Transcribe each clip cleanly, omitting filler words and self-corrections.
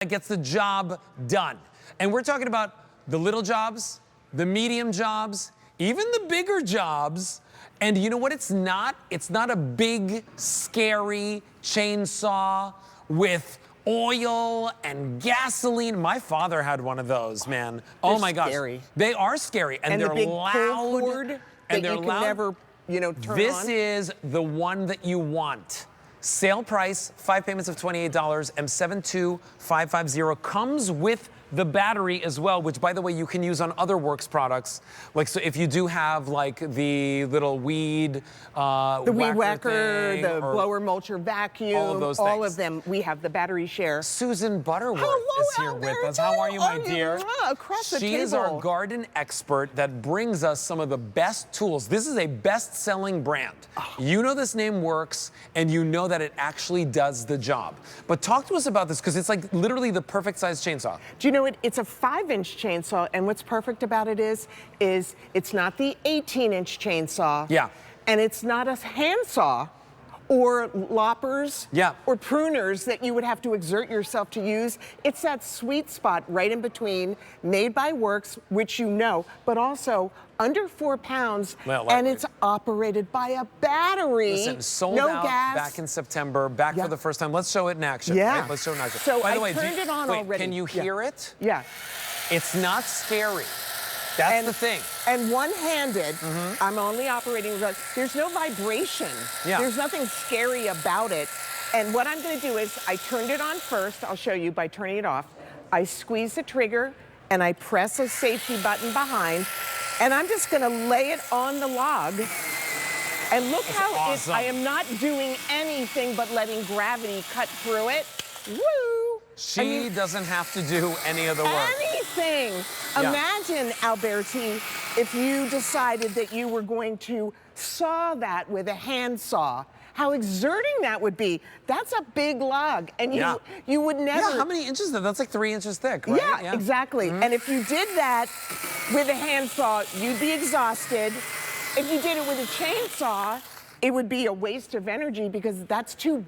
that gets the job done. And we're talking about the little jobs, the medium jobs, even the bigger jobs. And you know what it's not? It's not a big, scary chainsaw with oil and gasoline. My father had one of those, man. Oh my gosh. Scary. They are scary. And they're the big loud. cord And they're you can loud. never, you know, turn This on. is the one that you want. Sale price, 5 payments of $28, M72550. Comes with the battery as well, which, by the way, you can use on other WORX products. Like, so if you do have, like, the little weed the weed whacker, thing, the blower mulcher vacuum, all of those all things. of them, we have the battery share. Susan Butterworth Hello is here out with there, us. How are you, my too. dear? Across the She is our table. garden expert that brings us some of the best tools. This is a best-selling brand. You know this name works, and you know that it actually does the job. But talk to us about this, because it's like literally the perfect size chainsaw. Do you know it? It's a 5-inch chainsaw, and what's perfect about it is it's not the 18-inch chainsaw. Yeah. And it's not a handsaw or loppers or pruners that you would have to exert yourself to use. It's that sweet spot right in between, made by WORX, which you know, but also under 4 pounds, and it's operated by a battery. Listen, sold no out gas. back in September, back for the first time. Let's show it in action. Yeah. Right? Let's show it in action. So By the I way, turned it on wait, already. Can you hear it? Yeah. It's not scary. That's the thing. And one-handed, I'm only operating with, there's no vibration. Yeah. There's nothing scary about it. And what I'm gonna do is, I turned it on first, I'll show you by turning it off. I squeeze the trigger and I press a safety button behind, and I'm just gonna lay it on the log. And look how awesome. I am not doing anything but letting gravity cut through it. Woo! She doesn't have to do any of the work. Anything. Imagine, Alberti, if you decided that you were going to saw that with a handsaw. How exerting that would be. That's a big log, and you would never. Yeah, how many inches is that? That's like 3 inches thick, right? Yeah, exactly. And if you did that with a handsaw, you'd be exhausted. If you did it with a chainsaw, it would be a waste of energy, because that's too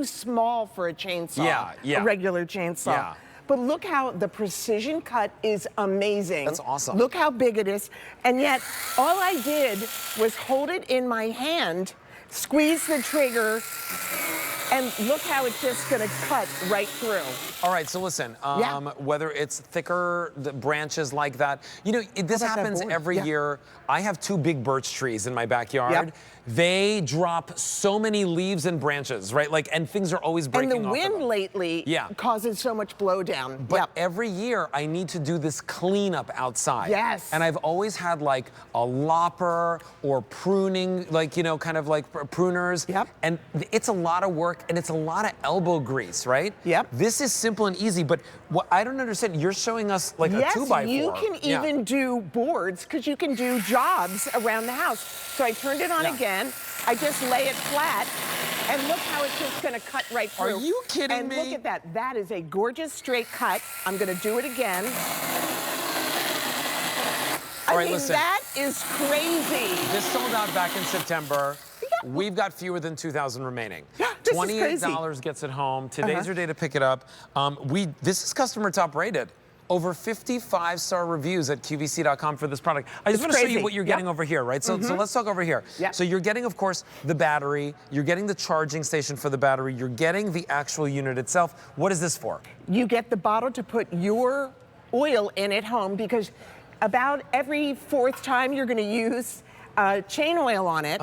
small for a chainsaw. A regular chainsaw. Yeah. But look how the precision cut is amazing. That's awesome. Look how big it is. And yet, all I did was hold it in my hand, squeeze the trigger, and look how it's just gonna cut right through. All right, so listen, whether it's thicker branches like that, you know, this happens every year. I have 2 big birch trees in my backyard. They drop so many leaves and branches, right? Like, and things are always breaking off. And the wind lately causes so much blowdown. But every year I need to do this cleanup outside. Yes. And I've always had like a lopper or pruning, like, you know, kind of like pruners. And it's a lot of work, and it's a lot of elbow grease, right? This is simple and easy, but what I don't understand, you're showing us like a 2x4. You can even do boards, because you can do jobs around the house. So I turned it on again. I just lay it flat, and look how it's just gonna cut right through. Are you kidding me? And look at that. That is a gorgeous straight cut. I'm gonna do it again. All right, I mean, listen. that is crazy. This sold out back in September. We've got fewer than 2,000 remaining. This is $28 gets it home. Today's your day to pick it up. This is customer top rated. Over 55-star reviews at QVC.com for this product. I just want to show you what you're getting over here, right? So, so let's talk over here. So you're getting, of course, the battery. You're getting the charging station for the battery. You're getting the actual unit itself. What is this for? You get the bottle to put your oil in at home, because about every 4th time you're going to use chain oil on it,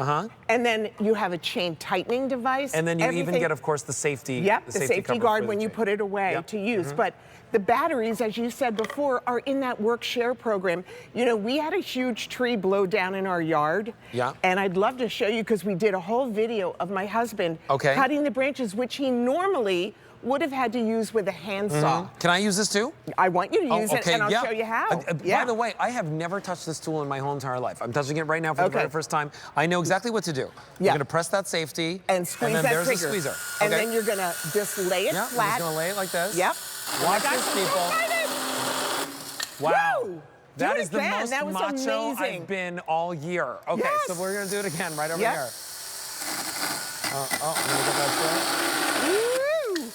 and then you have a chain tightening device. And then you even get, of course, the safety. The safety guard when you put it away to use. But the batteries, as you said before, are in that WORX Share program. You know, we had a huge tree blow down in our yard. And I'd love to show you, because we did a whole video of my husband cutting the branches, which he normally would have had to use with a handsaw. Can I use this too? I want you to use it, and I'll show you how. By the way, I have never touched this tool in my whole entire life. I'm touching it right now for the very first time. I know exactly what to do. You're gonna press that safety, and squeeze and then that there's trigger. a squeezer. And then you're gonna just lay it flat. I'm just gonna lay it like this. Watch this, people. Wow. Woo! That is the again. most macho I've been all year. Okay, so we're gonna do it again right over here. I'm gonna get that straight.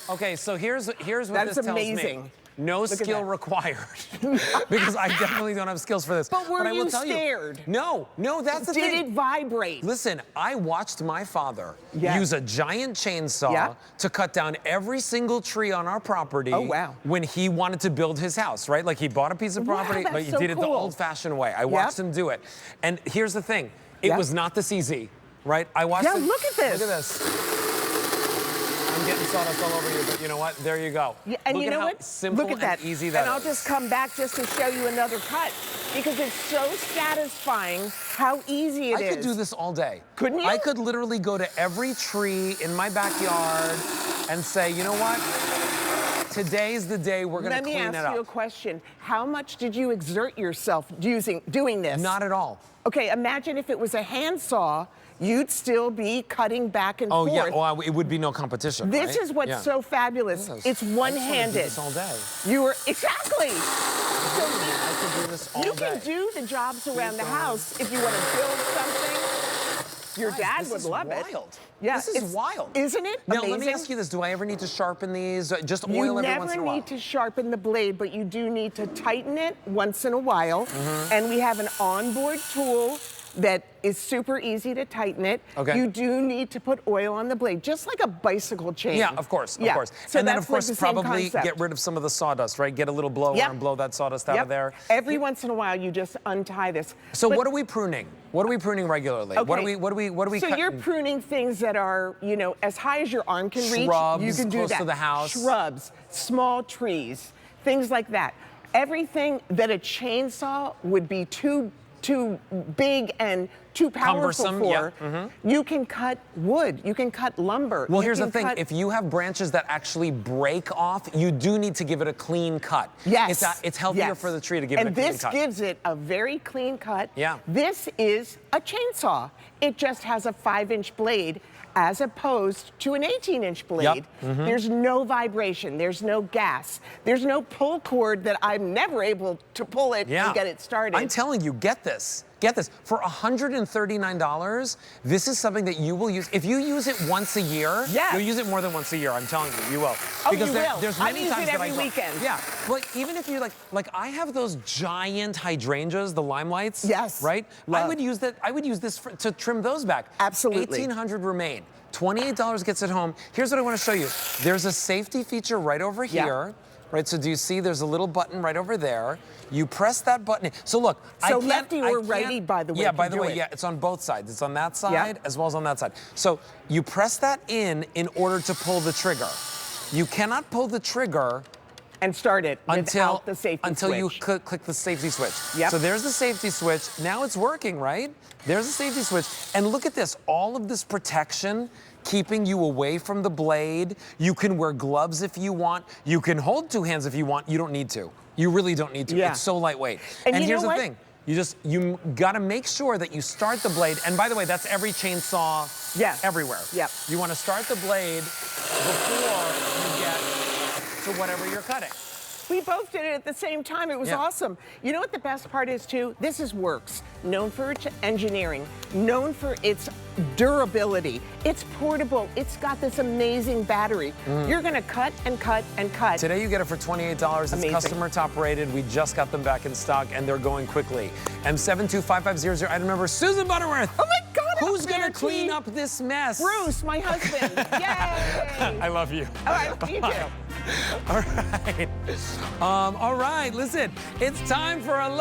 Okay, so here's what That's this tells amazing. me. No skill required, because I definitely don't have skills for this. But were I will you tell scared? No, that's the thing. Did it vibrate? Listen, I watched my father use a giant chainsaw to cut down every single tree on our property. Oh, wow. When he wanted to build his house, right? Like he bought a piece of property, but he did it the old-fashioned way. I watched him do it. And here's the thing, it was not this easy, right? I watched him. Look at this. Look at this. I'm getting sawdust all over you, but you know what? There you go. Yeah, and Look you know at how what? simple Look at that. and easy that and I'll is. just come back just to show you another cut, because it's so satisfying how easy it is. I could do this all day. Couldn't you? I could literally go to every tree in my backyard and say, you know what? Today's the day we're going to clean it up. Let me ask you a question. How much did you exert yourself doing this? Not at all. Okay, imagine if it was a handsaw, you'd still be cutting back and forth. Oh, yeah, well, it would be no competition, This is what's so fabulous. It's one-handed. I could do this all day. You were, exactly. So I could do this all day. you can do the jobs around the house if you want to build something. Your dad would love it. Yeah, this is wild. Isn't it Now, amazing? let me ask you this. Do I ever need to sharpen these? Just oil every once in a while? You never need to sharpen the blade, but you do need to tighten it once in a while. And we have an onboard tool that is super easy to tighten it. Okay. You do need to put oil on the blade, just like a bicycle chain. Yeah, of course, of course. So and then, of that's like course, the same probably concept. get rid of some of the sawdust, right? Get a little blower and blow that sawdust out of there. Every once in a while, you just untie this. So what are we pruning? What are we pruning regularly? Okay. What are we So cutting? you're pruning things that are, you know, as high as your arm can reach. Shrubs You can do close that. to the house. Shrubs, small trees, things like that. Everything that a chainsaw would be too big and too powerful Cumbersome, for, you can cut wood, you can cut lumber. Well, you here's the can thing. cut- If you have branches that actually break off, you do need to give it a clean cut. Yes. It's healthier for the tree to give it a clean cut. And this gives it a very clean cut. Yeah. This is a chainsaw. It just has a 5-inch blade as opposed to an 18-inch blade. There's no vibration, there's no gas, there's no pull cord that I'm never able to pull it and get it started. I'm telling you, get this. Get this, for $139, this is something that you will use. If you use it once a year, you'll use it more than once a year, I'm telling you, you will. Oh, because you will. There's I many use times it that every weekend. Yeah, well, even if you like I have those giant hydrangeas, the limelights. Yes. Right? Love. I would use this to trim those back. Absolutely. $1,800 remain. $28 gets it home. Here's what I want to show you. There's a safety feature right over here. Right, so do you see there's a little button right over there? You press that button. So look, So lefty or righty, by the way, Yeah, by can the do way, it. yeah, it's on both sides. It's on that side as well as on that side. So you press that in order to pull the trigger. You cannot pull the trigger and start it until without the safety until you switch. click the safety switch. Yep. So there's the safety switch. Now it's working, right? There's the safety switch. And look at this, all of this protection keeping you away from the blade. You can wear gloves if you want. You can hold 2 hands if you want. You don't need to. You really don't need to. Yeah. It's so lightweight. And you here's know the what? thing. You gotta make sure that you start the blade. And by the way, that's every chainsaw everywhere. Yep. You wanna start the blade before you get to whatever you're cutting. We both did it at the same time. It was awesome. You know what the best part is, too? This is WORX, known for its engineering, known for its durability. It's portable. It's got this amazing battery. You're going to cut and cut and cut. Today you get it for $28. It's Amazing. customer top rated. We just got them back in stock, and they're going quickly. M725500. Item number Susan Butterworth. Oh, my God. Who's going to clean up this mess? Bruce, my husband. Yay. I love you. All right, you too. All right. All right, listen, it's time for a